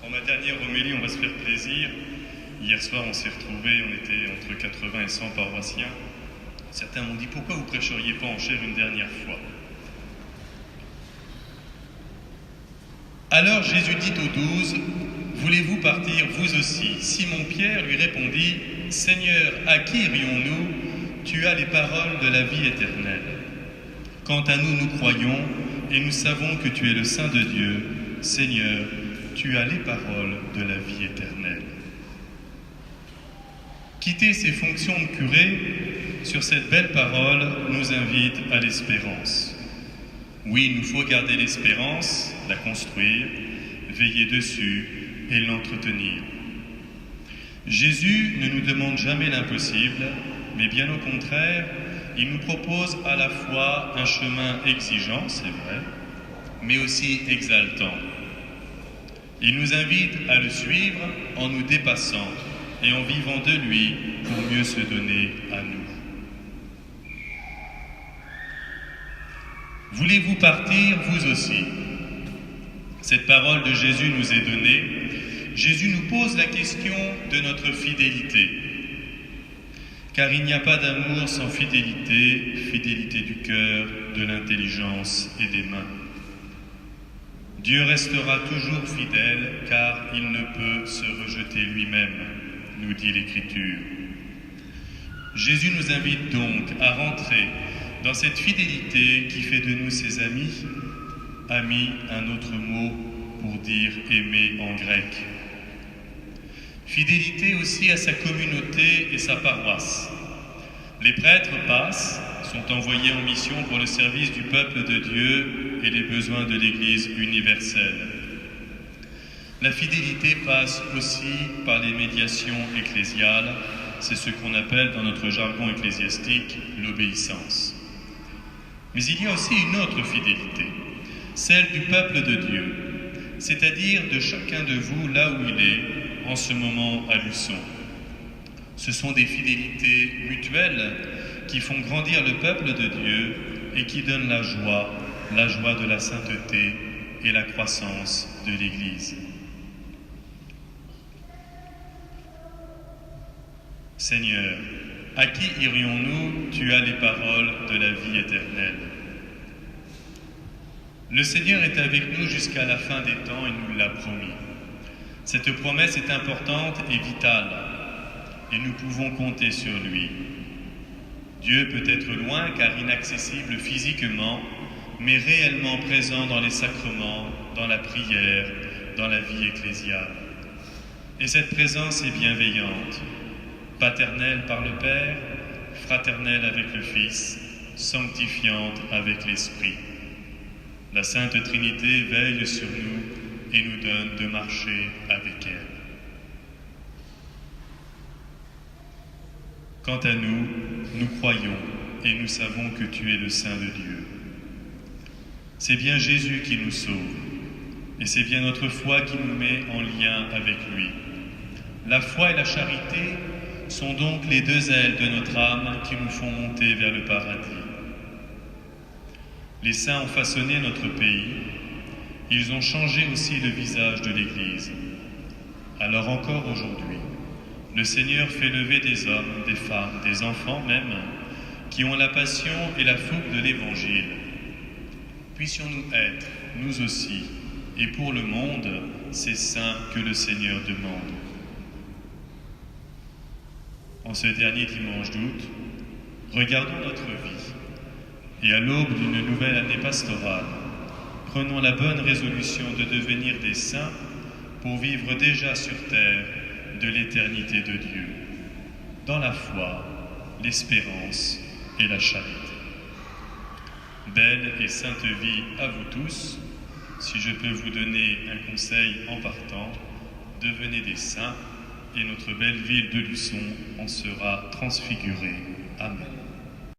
Pour ma dernière homélie, on va se faire plaisir. Hier soir, on s'est retrouvés, on était entre 80 et 100 paroissiens. Certains m'ont dit, pourquoi vous ne prêcheriez pas en chair une dernière fois? Alors Jésus dit aux 12, voulez-vous partir vous aussi? Simon-Pierre lui répondit, Seigneur, à qui irions-nous? Tu as les paroles de la vie éternelle. Quant à nous, nous croyons et nous savons que tu es le Saint de Dieu. Seigneur, tu as les paroles de la vie éternelle. Quitter ses fonctions de curé sur cette belle parole nous invite à l'espérance. Oui, il nous faut garder l'espérance, la construire, veiller dessus et l'entretenir. Jésus ne nous demande jamais l'impossible, mais bien au contraire, il nous propose à la fois un chemin exigeant, c'est vrai, mais aussi exaltant. Il nous invite à le suivre en nous dépassant et en vivant de lui pour mieux se donner à nous. Voulez-vous partir, vous aussi? Cette parole de Jésus nous est donnée. Jésus nous pose la question de notre fidélité. Car il n'y a pas d'amour sans fidélité, fidélité du cœur, de l'intelligence et des mains. Dieu restera toujours fidèle, car il ne peut se rejeter lui-même, nous dit l'Écriture. Jésus nous invite donc à rentrer dans cette fidélité qui fait de nous ses amis. Ami, un autre mot pour dire aimer en grec. Fidélité aussi à sa communauté et sa paroisse. Les prêtres passent, sont envoyés en mission pour le service du peuple de Dieu et les besoins de l'Église universelle. La fidélité passe aussi par les médiations ecclésiales, c'est ce qu'on appelle dans notre jargon ecclésiastique l'obéissance. Mais il y a aussi une autre fidélité, celle du peuple de Dieu, c'est-à-dire de chacun de vous là où il est, en ce moment à Luçon. Ce sont des fidélités mutuelles qui font grandir le peuple de Dieu et qui donnent la joie de la sainteté et la croissance de l'Église. Seigneur, à qui irions-nous? Tu as les paroles de la vie éternelle. Le Seigneur est avec nous jusqu'à la fin des temps et nous l'a promis. Cette promesse est importante et vitale, et nous pouvons compter sur lui. Dieu peut être loin car inaccessible physiquement, mais réellement présent dans les sacrements, dans la prière, dans la vie ecclésiale. Et cette présence est bienveillante, paternelle par le Père, fraternelle avec le Fils, sanctifiante avec l'Esprit. La Sainte Trinité veille sur nous et nous donne de marcher avec elle. Quant à nous, nous croyons et nous savons que tu es le Saint de Dieu. C'est bien Jésus qui nous sauve et c'est bien notre foi qui nous met en lien avec lui. La foi et la charité sont donc les deux ailes de notre âme qui nous font monter vers le paradis. Les saints ont façonné notre pays, ils ont changé aussi le visage de l'Église. Alors encore aujourd'hui, le Seigneur fait lever des hommes, des femmes, des enfants même, qui ont la passion et la fougue de l'Évangile. Puissions-nous être, nous aussi, et pour le monde, ces saints que le Seigneur demande. En ce dernier dimanche d'août, regardons notre vie et à l'aube d'une nouvelle année pastorale, prenons la bonne résolution de devenir des saints pour vivre déjà sur terre de l'éternité de Dieu, dans la foi, l'espérance et la charité. Belle et sainte vie à vous tous. Si je peux vous donner un conseil en partant, devenez des saints et notre belle ville de Luçon en sera transfigurée. Amen.